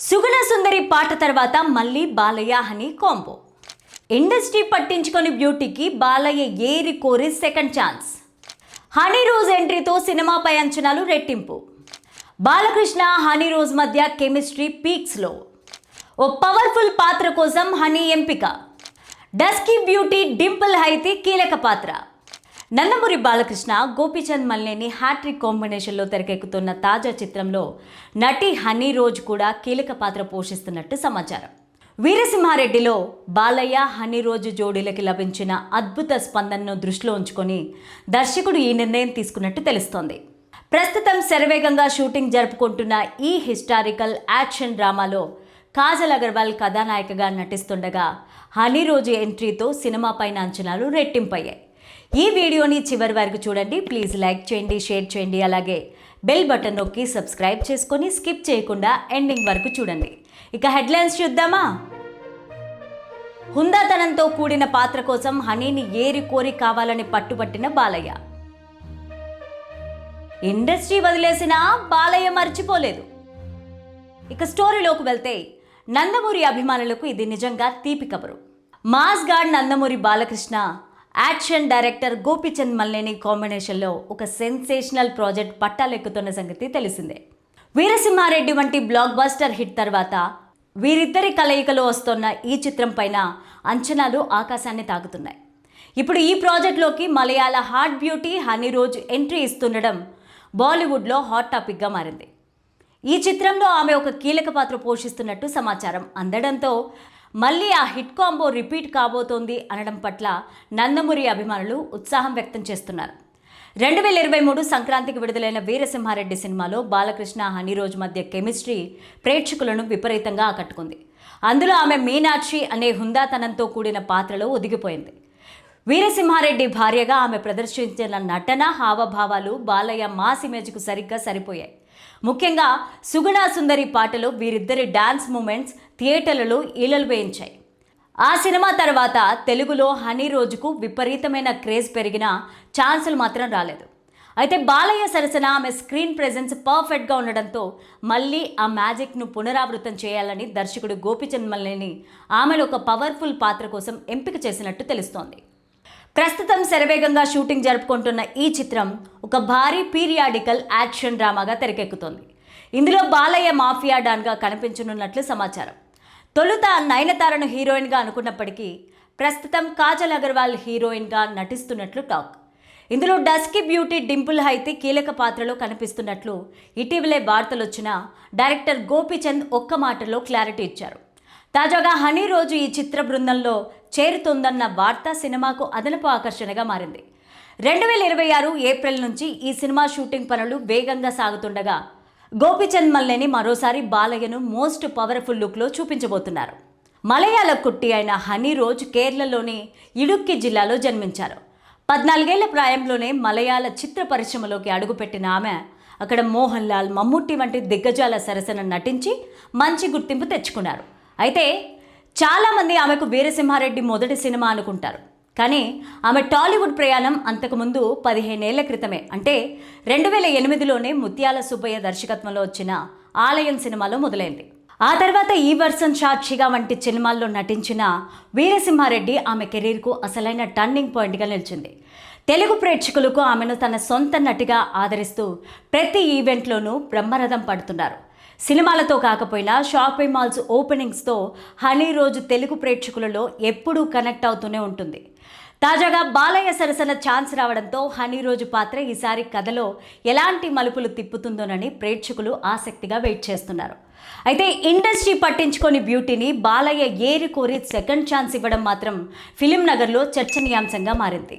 సుగుణ సుందరి పాట తర్వాత మళ్ళీ బాలయ్య హనీ కాంబో. ఇండస్ట్రీ పట్టించుకొని బ్యూటీకి బాలయ్య ఏరి కోరి సెకండ్ ఛాన్స్. హనీ రోజ్ ఎంట్రీతో సినిమాపై అంచనాలు రెట్టింపు. బాలకృష్ణ హనీ రోజ్ మధ్య కెమిస్ట్రీ పీక్స్లో. ఓ పవర్ఫుల్ పాత్ర కోసం హనీ ఎంపిక. డస్కీ బ్యూటీ డింపుల్ హైతి కీలక పాత్ర. నందమూరి బాలకృష్ణ గోపీచంద్ మల్లేని హ్యాట్రిక్ కాంబినేషన్లో తెరకెక్కుతున్న తాజా చిత్రంలో నటి హనీ రోజ్ కూడా కీలక పాత్ర పోషిస్తున్నట్టు సమాచారం. వీరసింహారెడ్డిలో బాలయ్య హనీ రోజ్ జోడీలకి లభించిన అద్భుత స్పందనను దృష్టిలో ఉంచుకొని దర్శకుడు ఈ నిర్ణయం తీసుకున్నట్టు తెలుస్తోంది. ప్రస్తుతం శరవేగంగా షూటింగ్ జరుపుకుంటున్న ఈ హిస్టారికల్ యాక్షన్ డ్రామాలో కాజల్ అగర్వాల్ కథానాయికగా నటిస్తుండగా హనీ రోజ్ ఎంట్రీతో సినిమా పైన అంచనాలు రెట్టింపయ్యాయి. ఈ వీడియోని చివరి వరకు చూడండి. ప్లీజ్ లైక్ చేయండి, షేర్ చేయండి, అలాగే బెల్ బటన్ నొక్కి సబ్స్క్రైబ్ చేసుకొని స్కిప్ చేయకుండా ఎండింగ్ వరకు చూడండి. ఇక హెడ్లైన్స్ చూద్దామా. హుందాతనంతో కూడిన పాత్ర కోసం హనీని ఏరి కోరి కావాలని పట్టుబట్టిన బాలయ్య. ఇండస్ట్రీ వదిలేసిన బాలయ్య మర్చిపోలేదు. ఇక స్టోరీలోకి వెళ్తే నందమూరి అభిమానులకు ఇది నిజంగా తీపి కబురు. Mass God Nandamuri Balakrishna action director Gopichand Malineni కాంబినేషన్లో ఒక సెన్సేషనల్ ప్రాజెక్ట్ పట్టాలెక్కుతున్న సంగతి తెలిసిందే. వీరసింహారెడ్డి వంటి బ్లాక్ బస్టర్ హిట్ తర్వాత వీరిద్దరి కలయికలో వస్తున్న ఈ చిత్రం పైన అంచనాలు ఆకాశాన్ని తాకుతున్నాయి. ఇప్పుడు ఈ ప్రాజెక్ట్లోకి మలయాళ hot beauty Honey Rose entry ఇస్తుండడం బాలీవుడ్లో హాట్ టాపిక్గా మారింది. ఈ చిత్రంలో ఆమె ఒక కీలక పాత్ర పోషిస్తున్నట్టు సమాచారం అందడంతో మళ్ళీ ఆ హిట్ కాంబో రిపీట్ కాబోతోంది అనడం పట్ల నందమూరి అభిమానులు ఉత్సాహం వ్యక్తం చేస్తున్నారు. 2023 సంక్రాంతికి విడుదలైన వీరసింహారెడ్డి సినిమాలో బాలకృష్ణ హనీ రోజ్ మధ్య కెమిస్ట్రీ ప్రేక్షకులను విపరీతంగా ఆకట్టుకుంది. అందులో ఆమె మీనాక్షి అనే హుందాతనంతో కూడిన పాత్రలో ఒదిగిపోయింది. వీరసింహారెడ్డి భార్యగా ఆమె ప్రదర్శించిన నటన, హావభావాలు బాలయ్య మాస్ ఇమేజ్కు సరిగ్గా సరిపోయాయి. ముఖ్యంగా సుగుణ సుందరి పాటలో వీరిద్దరి డాన్స్ మూమెంట్స్ థియేటర్లలో ఈలలు వేయించాయి. ఆ సినిమా తర్వాత తెలుగులో హనీ రోజుకు విపరీతమైన క్రేజ్ పెరిగిన ఛాన్సులు మాత్రం రాలేదు. అయితే బాలయ్య సరసన ఆమె స్క్రీన్ ప్రెజెన్స్ పర్ఫెక్ట్గా ఉండడంతో మళ్ళీ ఆ మ్యాజిక్ను పునరావృతం చేయాలని దర్శకుడు గోపీచంద్ మల్లేని ఆమెను ఒక పవర్ఫుల్ పాత్ర కోసం ఎంపిక చేసినట్టు తెలుస్తోంది. ప్రస్తుతం శరవేగంగా షూటింగ్ జరుపుకుంటున్న ఈ చిత్రం ఒక భారీ పీరియాడికల్ యాక్షన్ డ్రామాగా తెరకెక్కుతోంది. ఇందులో బాలయ్య మాఫియా డాన్గా కనిపించనున్నట్లు సమాచారం. తొలుత నయనతారను హీరోయిన్గా అనుకున్నప్పటికీ ప్రస్తుతం కాజల్ అగర్వాల్ హీరోయిన్గా నటిస్తున్నట్లు టాక్. ఇందులో డస్కీ బ్యూటీ డింపుల్ హైతి కీలక పాత్రలో కనిపిస్తున్నట్లు ఇటీవలే వార్తలు వచ్చినా డైరెక్టర్ గోపీచంద్ ఒక్క మాటలో క్లారిటీ ఇచ్చారు. తాజాగా హనీ రోజు ఈ చిత్ర బృందంలో చేరుతోందన్న వార్త సినిమాకు అదనపు ఆకర్షణగా మారింది. 2026 ఏప్రిల్ నుంచి ఈ సినిమా షూటింగ్ పనులు వేగంగా సాగుతుండగా గోపీచంద్ మల్లేని మరోసారి బాలయ్యను మోస్ట్ పవర్ఫుల్ లుక్లో చూపించబోతున్నారు. మలయాళ కుట్టి అయిన హనీ రోజ్ కేరళలోని ఇడుక్కి జిల్లాలో జన్మించారు. 14 ఏళ్ల ప్రాయంలోనే మలయాళ చిత్ర పరిశ్రమలోకి అడుగుపెట్టిన ఆమె అక్కడ మోహన్ లాల్, మమ్ముట్టి వంటి దిగ్గజాల సరసన నటించి మంచి గుర్తింపు తెచ్చుకున్నారు. అయితే చాలామంది ఆమెకు వీరసింహారెడ్డి మొదటి సినిమా అనుకుంటారు. కానీ ఆమె టాలీవుడ్ ప్రయాణం అంతకుముందు 15 ఏళ్ల క్రితమే, అంటే 2008లోనే ముత్యాల సుబ్బయ్య దర్శకత్వంలో వచ్చిన ఆలయం సినిమాలో మొదలైంది. ఆ తర్వాత ఈ వర్షన్ సాక్షిగా వంటి సినిమాల్లో నటించిన వీరసింహారెడ్డి ఆమె కెరీర్కు అసలైన టర్నింగ్ పాయింట్గా నిలిచింది. తెలుగు ప్రేక్షకులకు ఆమెను తన సొంత నటిగా ఆదరిస్తూ ప్రతి ఈవెంట్లోనూ బ్రహ్మరథం పడుతున్నారు. సినిమాలతో కాకపోయినా షాపింగ్ మాల్స్ ఓపెనింగ్స్తో హనీ రోజు తెలుగు ప్రేక్షకులలో ఎప్పుడూ కనెక్ట్ అవుతూనే ఉంటుంది. తాజాగా బాలయ్య సరసన ఛాన్స్ రావడంతో హనీ రోజు పాత్ర ఈసారి కథలో ఎలాంటి మలుపులు తిప్పుతుందోనని ప్రేక్షకులు ఆసక్తిగా వెయిట్ చేస్తున్నారు. అయితే ఇండస్ట్రీ పట్టించుకొని బ్యూటీని బాలయ్య ఏరి కోరి సెకండ్ ఛాన్స్ ఇవ్వడం మాత్రం ఫిలిం నగర్లో చర్చనీయాంశంగా మారింది.